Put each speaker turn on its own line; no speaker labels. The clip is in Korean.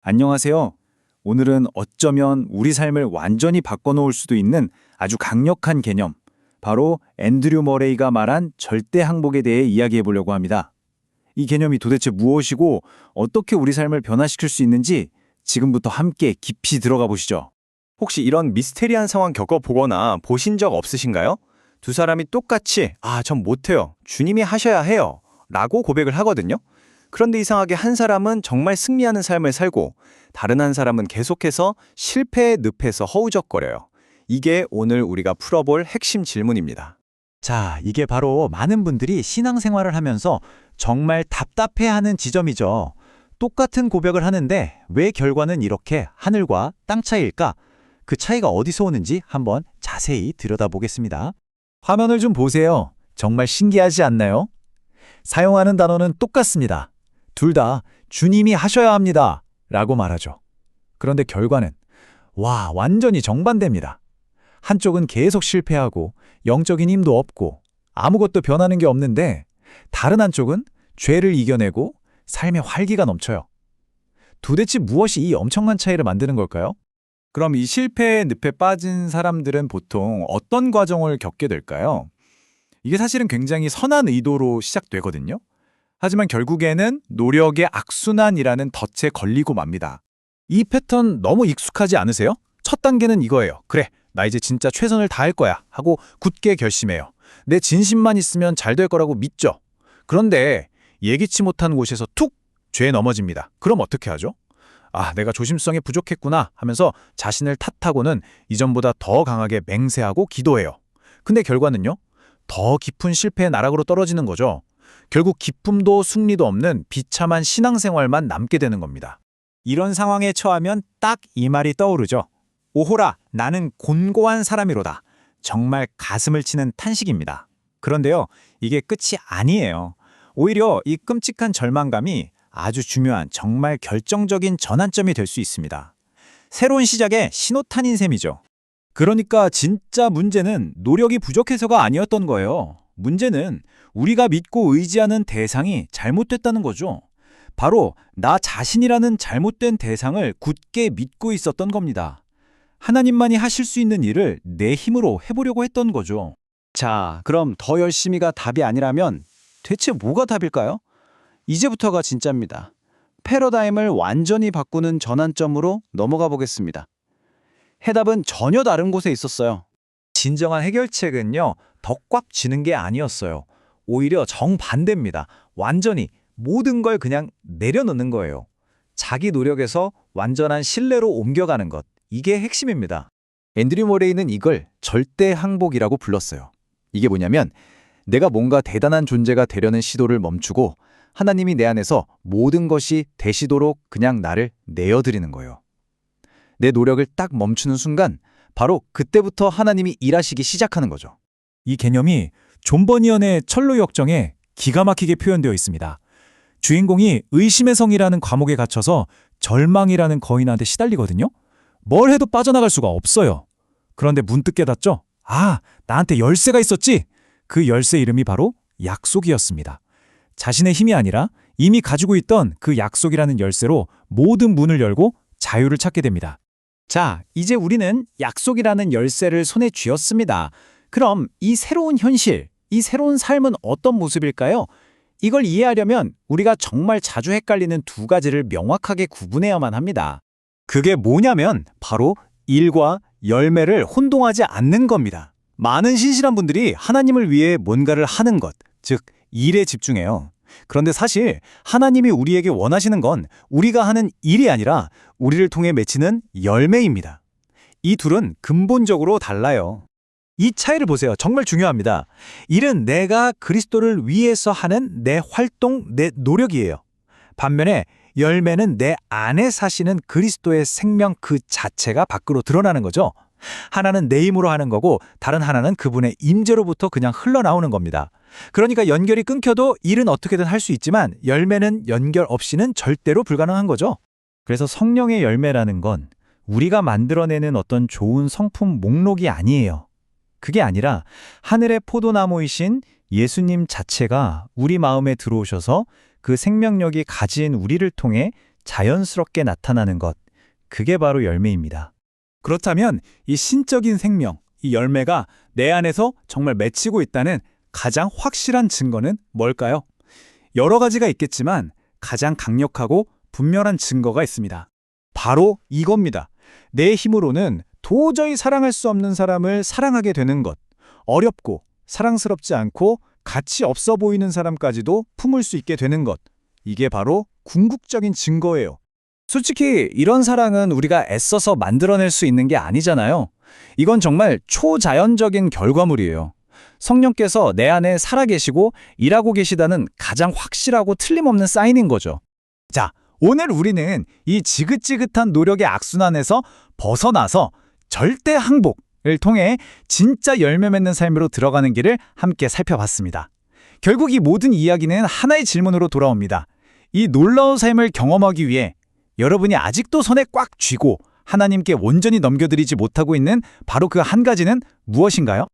안녕하세요. 오늘은 어쩌면 우리 삶을 완전히 바꿔놓을 수도 있는 아주 강력한 개념, 바로 앤드류 머레이가 말한 절대 항복에 대해 이야기해 보려고 합니다. 이 개념이 도대체 무엇이고 어떻게 우리 삶을 변화시킬 수 있는지 지금부터 함께 깊이 들어가 보시죠.
혹시 이런 미스테리한 상황 겪어보거나 보신 적 없으신가요? 두 사람이 똑같이 전 못해요. 주님이 하셔야 해요. 라고 고백을 하거든요. 그런데 이상하게 한 사람은 정말 승리하는 삶을 살고 다른 한 사람은 계속해서 실패의 늪에서 허우적거려요. 이게 오늘 우리가 풀어볼 핵심 질문입니다.
자, 이게 바로 많은 분들이 신앙생활을 하면서 정말 답답해하는 지점이죠. 똑같은 고백을 하는데 왜 결과는 이렇게 하늘과 땅 차이일까? 그 차이가 어디서 오는지 한번 자세히 들여다보겠습니다.
화면을 좀 보세요. 정말 신기하지 않나요? 사용하는 단어는 똑같습니다. 둘 다 주님이 하셔야 합니다. 라고 말하죠. 그런데 결과는 완전히 정반대입니다. 한쪽은 계속 실패하고 영적인 힘도 없고 아무것도 변하는 게 없는데 다른 한쪽은 죄를 이겨내고 삶의 활기가 넘쳐요. 도대체 무엇이 이 엄청난 차이를 만드는 걸까요? 그럼 이 실패의 늪에 빠진 사람들은 보통 어떤 과정을 겪게 될까요? 이게 사실은 굉장히 선한 의도로 시작되거든요. 하지만 결국에는 노력의 악순환이라는 덫에 걸리고 맙니다. 이 패턴 너무 익숙하지 않으세요? 첫 단계는 이거예요. 그래, 나 이제 진짜 최선을 다할 거야 하고 굳게 결심해요. 내 진심만 있으면 잘 될 거라고 믿죠. 그런데 예기치 못한 곳에서 툭 죄에 넘어집니다. 그럼 어떻게 하죠? 내가 조심성이 부족했구나 하면서 자신을 탓하고는 이전보다 더 강하게 맹세하고 기도해요. 근데 결과는요? 더 깊은 실패의 나락으로 떨어지는 거죠. 결국 기쁨도 승리도 없는 비참한 신앙생활만 남게 되는 겁니다. 이런 상황에 처하면 딱 이 말이 떠오르죠. 오호라, 나는 곤고한 사람이로다. 정말 가슴을 치는 탄식입니다. 그런데요, 이게 끝이 아니에요. 오히려 이 끔찍한 절망감이 아주 중요한 정말 결정적인 전환점이 될 수 있습니다. 새로운 시작의 신호탄인 셈이죠. 그러니까 진짜 문제는 노력이 부족해서가 아니었던 거예요. 문제는 우리가 믿고 의지하는 대상이 잘못됐다는 거죠. 바로 나 자신이라는 잘못된 대상을 굳게 믿고 있었던 겁니다. 하나님만이 하실 수 있는 일을 내 힘으로 해보려고 했던 거죠.
자, 그럼 더 열심히가 답이 아니라면 대체 뭐가 답일까요? 이제부터가 진짜입니다. 패러다임을 완전히 바꾸는 전환점으로 넘어가 보겠습니다. 해답은 전혀 다른 곳에 있었어요.
진정한 해결책은요, 더 꽉 쥐는 게 아니었어요. 오히려 정반대입니다. 완전히 모든 걸 그냥 내려놓는 거예요. 자기 노력에서 완전한 신뢰로 옮겨가는 것. 이게 핵심입니다.
앤드류 모레이는 이걸 절대 항복이라고 불렀어요. 이게 뭐냐면 내가 뭔가 대단한 존재가 되려는 시도를 멈추고 하나님이 내 안에서 모든 것이 되시도록 그냥 나를 내어드리는 거예요. 내 노력을 딱 멈추는 순간 바로 그때부터 하나님이 일하시기 시작하는 거죠.
이 개념이 존 버니언의 철로 역정에 기가 막히게 표현되어 있습니다. 주인공이 의심의 성이라는 감옥에 갇혀서 절망이라는 거인한테 시달리거든요. 뭘 해도 빠져나갈 수가 없어요. 그런데 문득 깨닫죠? 나한테 열쇠가 있었지? 그 열쇠 이름이 바로 약속이었습니다. 자신의 힘이 아니라 이미 가지고 있던 그 약속이라는 열쇠로 모든 문을 열고 자유를 찾게 됩니다. 자, 이제 우리는 약속이라는 열쇠를 손에 쥐었습니다. 그럼 이 새로운 현실, 이 새로운 삶은 어떤 모습일까요? 이걸 이해하려면 우리가 정말 자주 헷갈리는 두 가지를 명확하게 구분해야만 합니다. 그게 뭐냐면 바로 일과 열매를 혼동하지 않는 겁니다. 많은 신실한 분들이 하나님을 위해 뭔가를 하는 것, 즉 일에 집중해요. 그런데 사실 하나님이 우리에게 원하시는 건 우리가 하는 일이 아니라 우리를 통해 맺히는 열매입니다. 이 둘은 근본적으로 달라요. 이 차이를 보세요. 정말 중요합니다. 일은 내가 그리스도를 위해서 하는 내 활동, 내 노력이에요. 반면에 열매는 내 안에 사시는 그리스도의 생명 그 자체가 밖으로 드러나는 거죠. 하나는 내 힘으로 하는 거고 다른 하나는 그분의 임재로부터 그냥 흘러나오는 겁니다. 그러니까 연결이 끊겨도 일은 어떻게든 할 수 있지만 열매는 연결 없이는 절대로 불가능한 거죠. 그래서 성령의 열매라는 건 우리가 만들어내는 어떤 좋은 성품 목록이 아니에요. 그게 아니라 하늘의 포도나무이신 예수님 자체가 우리 마음에 들어오셔서 그 생명력이 가진 우리를 통해
자연스럽게 나타나는 것, 그게 바로 열매입니다.
그렇다면 이 신적인 생명, 이 열매가 내 안에서 정말 맺히고 있다는 가장 확실한 증거는 뭘까요? 여러 가지가 있겠지만 가장 강력하고 분명한 증거가 있습니다. 바로 이겁니다. 내 힘으로는 도저히 사랑할 수 없는 사람을 사랑하게 되는 것. 어렵고 사랑스럽지 않고 가치 없어 보이는 사람까지도 품을 수 있게 되는 것. 이게 바로 궁극적인 증거예요. 솔직히 이런 사랑은 우리가 애써서 만들어낼 수 있는 게 아니잖아요. 이건 정말 초자연적인 결과물이에요. 성령께서 내 안에 살아계시고 일하고 계시다는 가장 확실하고 틀림없는 사인인 거죠. 자, 오늘 우리는 이 지긋지긋한 노력의 악순환에서 벗어나서 절대 항복을 통해 진짜 열매 맺는 삶으로 들어가는 길을 함께 살펴봤습니다. 결국 이 모든 이야기는 하나의 질문으로 돌아옵니다. 이 놀라운 삶을 경험하기 위해 여러분이 아직도 손에 꽉 쥐고 하나님께 온전히 넘겨드리지 못하고 있는 바로 그 한 가지는 무엇인가요?